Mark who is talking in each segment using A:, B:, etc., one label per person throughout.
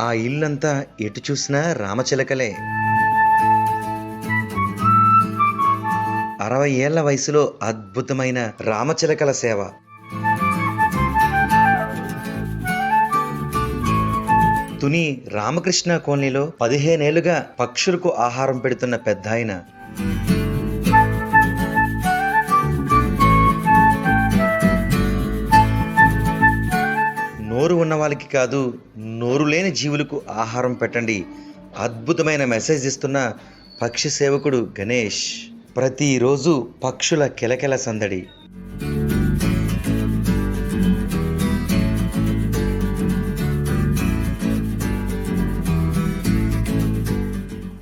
A: ఆ ఇల్లంతా ఎటు చూసినా రామచిలకలే. 60 ఏళ్ల వయసులో అద్భుతమైన రామచిలకల సేవ. తుని రామకృష్ణ కాలనీలో 15 ఏళ్లుగా పక్షులకు ఆహారం పెడుతున్న పెద్దాయన. నోరు ఉన్న వాళ్ళకి కాదు, నోరు లేని జీవులకు ఆహారం పెట్టండి అద్భుతమైన మెసేజ్ ఇస్తున్న పక్షి సేవకుడు గణేష్. ప్రతిరోజు పక్షుల కిలకిల సందడి.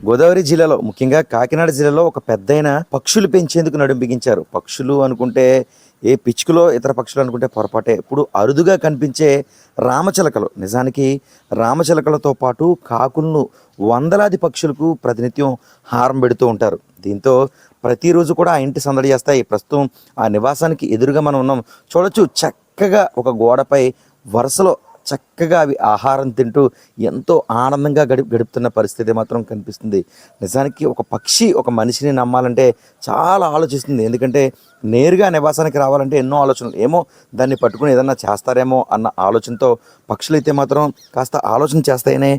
A: గోదావరి జిల్లాలో, ముఖ్యంగా కాకినాడ జిల్లాలో ఒక పెద్దయిన పక్షులు పెంచేందుకు నడుం బిగించారు. పక్షులు అనుకుంటే ఏ పిచ్చుకలో, ఇతర పక్షులు అనుకుంటే పొరపాటే. ఇప్పుడు అరుదుగా కనిపించే రామచిలకలు. నిజానికి రామచిలకలతో పాటు కాకులను వందలాది పక్షులకు ప్రతినిత్యం హారం పెడుతూ ఉంటారు. దీంతో ప్రతిరోజు కూడా ఆ ఇంటి సందడి చేస్తాయి. ప్రస్తుతం ఆ నివాసానికి ఎదురుగా మనం ఉన్నాం. చూడొచ్చు, చక్కగా ఒక గోడపై వరుసలో చక్కగా అవి ఆహారం తింటూ ఎంతో ఆనందంగా గడుపుతున్న పరిస్థితి మాత్రం కనిపిస్తుంది. నిజానికి ఒక పక్షి ఒక మనిషిని నమ్మాలంటే చాలా ఆలోచిస్తుంది. ఎందుకంటే నేరుగా నివాసానికి రావాలంటే ఎన్నో ఆలోచనలు. ఏమో దాన్ని పట్టుకుని ఏదన్నా చేస్తారేమో అన్న ఆలోచనతో పక్షులు అయితే మాత్రం కాస్త ఆలోచన చేస్తాయనే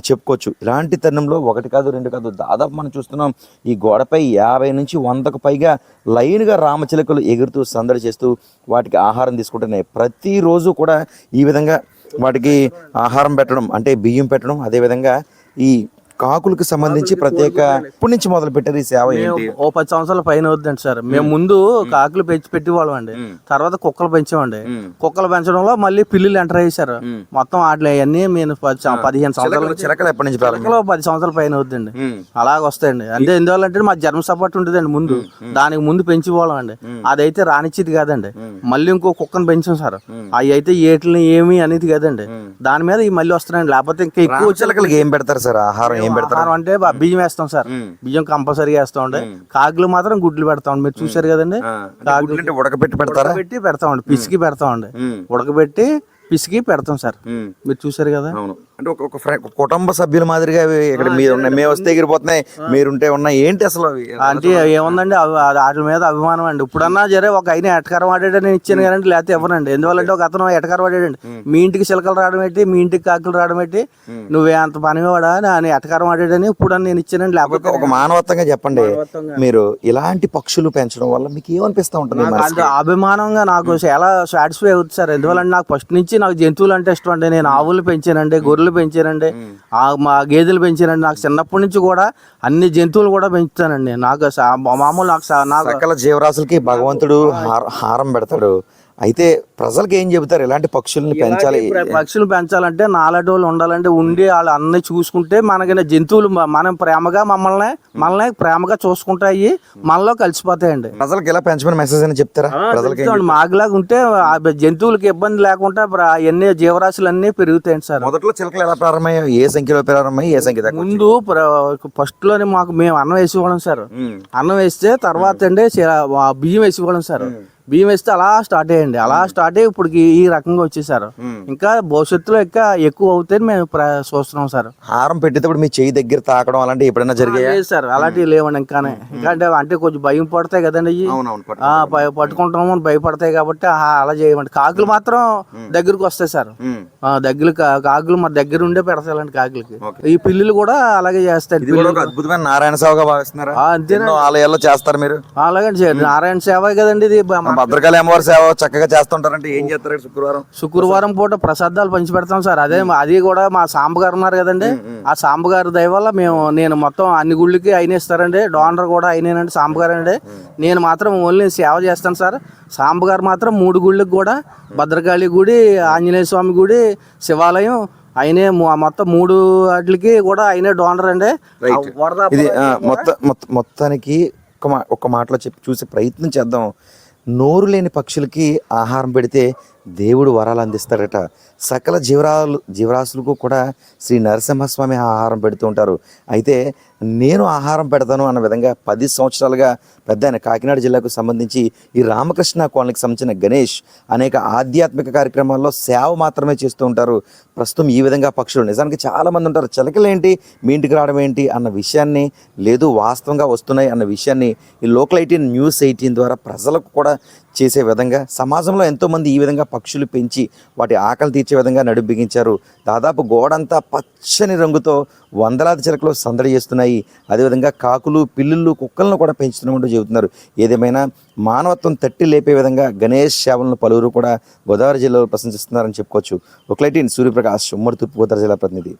A: చెప్పుకోవచ్చు. ఇలాంటి తరుణంలో ఒకటి కాదు, రెండు కాదు, దాదాపు మనం చూస్తున్నాం ఈ గోడపై 50 నుంచి 100కు పైగా లైన్గా రామచిలుకలు ఎగురుతూ సందడి చేస్తూ వాటికి ఆహారం తీసుకుంటున్నాయి. ప్రతిరోజు కూడా ఈ విధంగా వాటికి ఆహారం పెట్టడం అంటే బియ్యం పెట్టడం, అదేవిధంగా ఈ కాకులకు సంబంధించి ప్రత్యేక ఇప్పటి నుంచి మొదలు పెట్టారు ఈ సేవ.
B: ఓ 10 సంవత్సరాల పైన అవుతుందండి సార్. మేము ముందు కాకులు పెట్టేవాళ్ళం అండి. తర్వాత కుక్కలు పెంచామండి. కుక్కలు పెంచడంలో మళ్ళీ పిల్లులు ఎంటర్ అయ్యారు. మొత్తం వాటిలో అవన్నీ మేము 15 సంవత్సరాలు
A: చిలకలు ఎప్పటి నుంచి
B: 10 సంవత్సరాల పైన అవుతుందండి. అలాగ వస్తాయండి. అంటే ఎందువల్లంటే మా జన్మ సపోర్ట్ ఉంటుందండి ముందు. దానికి ముందు పెంచేవాళ్ళం అండి. అదైతే రానిచ్చేది కాదండి. మళ్ళీ ఇంకో కుక్కను పెంచాం సార్. అవి అయితే ఏటిని ఏమి అనేది కాదండి. దాని మీద ఈ మళ్ళీ వస్తున్నాయండి. లేకపోతే ఇంకా ఎక్కువ
A: చిలకలకి ఏం పెడతారు సార్ ఆహారం?
B: ఆహారం అంటే బియ్యం వేస్తాం సార్. బియ్యం కంపల్సరీ వేస్తాం అండి. కాకులు మాత్రం గుడ్లు పెడతాం. మీరు చూసారు కదండి.
A: కాకులు ఉడకబెట్టి
B: పెడతామండి. పిసికి పెడతామండి. ఉడకబెట్టి పిసికి పెడతాం సార్. మీరు చూసారు కదా.
A: అంటే ఒక కుటుంబ సభ్యుల మాదిరిగా ఇక్కడ మీరు మేము వస్తే ఎగిరిపోతున్నాయి, మీరుంటే ఉన్నాయి ఏంటి అసలు?
B: అంటే ఏముందండి, వాటి మీద అభిమానం అండి. ఇప్పుడన్నా జరే ఒక అయినా ఎటకారం వాడాడని ఇచ్చాను కానీ లేకపోతే ఇవ్వనండి. ఎందువల్లంటే ఒక అతను ఎటకారం వాడాడండి. మీ ఇంటికి చిలకలు రావడం ఏంటి, మీ ఇంటికి కాకులు రావడం ఏంటి, నువ్వే అంత పనివాడా అని ఎటకారం వాడాడని ఇప్పుడు నేను ఇచ్చానండి. లేకపోతే
A: ఒక మానవత్వంగా చెప్పండి, మీరు ఇలాంటి పక్షులు పెంచడం వల్ల మీకు ఏమనిపిస్తూ ఉంటుంది?
B: అభిమానంగా నాకు చాలా సాటిస్ఫై అవుతుంది సార్. ఎందువల్లంటే నాకు ఫస్ట్ నుంచి నాకు జంతువులు అంటే ఇష్టం అండి. నేను ఆవులు పెంచానండి, గొర్రెలు పెంచానండి, మా గేదెలు పెంచానండి. నాకు చిన్నప్పటి నుంచి కూడా అన్ని జంతువులు కూడా పెంచుతానండి. నాకు మామూలు నాకు
A: సకల జీవరాశులకి భగవంతుడు హారం పెడతాడు. అయితే ప్రజలకు ఏం చెబుతారు ఇలాంటి పక్షుల్ని పెంచాలి?
B: పక్షులు పెంచాలంటే నాలాంటి వాళ్ళు ఉండాలంటే ఉండి వాళ్ళు అన్ని చూసుకుంటే మనకి జంతువులు మనం ప్రేమగా మనల్ని ప్రేమగా చూసుకుంటాయి, మనలో కలిసిపోతాయండి.
A: ప్రజలకు ఇలా పెంచమని మెసేజ్ అని చెప్తారా? ప్రజలకి
B: మాకులాగా ఉంటే జంతువులకి ఇబ్బంది లేకుండా ఎన్ని జీవరాశులు అన్ని పెరుగుతాయండి సార్.
A: మొదట్లో చిలకలు ఎలా ప్రారంభమయ్యాయి? ఏ సంఖ్యలో ప్రారంభమయ్యి ఏ సంఖ్య?
B: ముందు ఫస్ట్ లోనే మేము అన్నం వేసేవాళ్ళం సార్. అన్నం వేస్తే తర్వాత అండి బియ్యం వేసేవాళ్ళం సార్. బియ్యం వేస్తే అలా స్టార్ట్ అయ్యండి. అలా స్టార్ట్ అయ్యి ఇప్పుడు ఈ రకంగా వచ్చేసారు. ఇంకా భవిష్యత్తులో ఇంకా ఎక్కువ అవుతాయని మేము చూస్తున్నాం సార్.
A: హారం పెట్టేటప్పుడు మీ చేయి దగ్గర తాకడం అలాంటి ఎప్పుడైనా జరిగాయి
B: సార్? అలాంటివి లేవండి. ఇంకానే అంటే కొంచెం భయం పడతాయి కదండి. పట్టుకుంటాము భయపడతాయి కాబట్టి అలా చేయమండి. కాకులు మాత్రం దగ్గరకు వస్తాయి సార్. కాకులు మా దగ్గర ఉండే పెడతాయండి కాకులకి. ఈ పిల్లులు కూడా అలాగే చేస్తాయి.
A: అద్భుతమైన నారాయణ సేవగా భావిస్తున్నారా?
B: అంతేనా?
A: ఆలయాల్లో చేస్తారు మీరు?
B: అలాగే నారాయణ సేవ కదండి ఇది.
A: భద్రకాళి అమ్మవారి సేవ చక్కగా చేస్తుంటారంటే ఏం చేస్తారు?
B: శుక్రవారం పూట ప్రసాదాలు పంచి పెడతాం సార్. అది కూడా మా సాంబగారు ఉన్నారు కదండి. ఆ సాంబగారు దయ వల్ల నేను మొత్తం అన్ని గుళ్ళకి అయినేస్తారండి. డోనర్ కూడా అయినేనండి సాంబగారు అండి. నేను మాత్రం ఓన్లీ సేవ చేస్తాను సార్. సాంబగారు మాత్రం 3 గుళ్ళకి కూడా, భద్రకాళి గుడి, ఆంజనేయ స్వామి గుడి, శివాలయం అయినే మొత్తం 3 వాటికి కూడా అయినే డోనర్ అండి.
A: ఇది మొత్తానికి ఒక మాటలో చెప్పి చూసే ప్రయత్నం చేద్దాం. నోరు లేని పక్షులకి ఆహారం పెడితే దేవుడు వరాలు అందిస్తాడట. సకల జీవరాశులకు కూడా శ్రీ నరసింహస్వామి ఆహారం పెడుతూ ఉంటారు. అయితే నేను ఆహారం పెడతాను అన్న విధంగా 10 సంవత్సరాలుగా పెద్ద ఆయన కాకినాడ జిల్లాకు సంబంధించి ఈ రామకృష్ణ కాలనీకి సంబంధించిన గణేష్ అనేక ఆధ్యాత్మిక కార్యక్రమాల్లో సేవ మాత్రమే చేస్తూ ఉంటారు. ప్రస్తుతం ఈ విధంగా పక్షులు నిజానికి చాలామంది ఉంటారు, చిలకలు ఏంటి మీ ఇంటికి రావడం ఏంటి అన్న విషయాన్ని, లేదు వాస్తవంగా వస్తున్నాయి అన్న విషయాన్ని ఈ లోకల్ 18 న్యూస్ 18 ద్వారా ప్రజలకు కూడా చేసే విధంగా సమాజంలో ఎంతోమంది ఈ విధంగా పక్షులు పెంచి వాటి ఆకలి తీర్చే విధంగా నడుం బిగించారు. దాదాపు గోడంతా పచ్చని రంగుతో వందలాది చిలకలు సందడి చేస్తున్నాయి. అదేవిధంగా కాకులు, పిల్లుళ్ళు, కుక్కలను కూడా పెంచుతున్నామంటూ చెబుతున్నారు. ఏదేమైనా మానవత్వం తట్టి లేపే విధంగా గణేష్ సేవలను పలువురు కూడా గోదావరి జిల్లాలో ప్రశంసిస్తున్నారని చెప్పుకోవచ్చు. ఒక 18 సూర్యప్రకాష్, ఉమ్మడి తూర్పుగోదావరి జిల్లా ప్రతినిధి.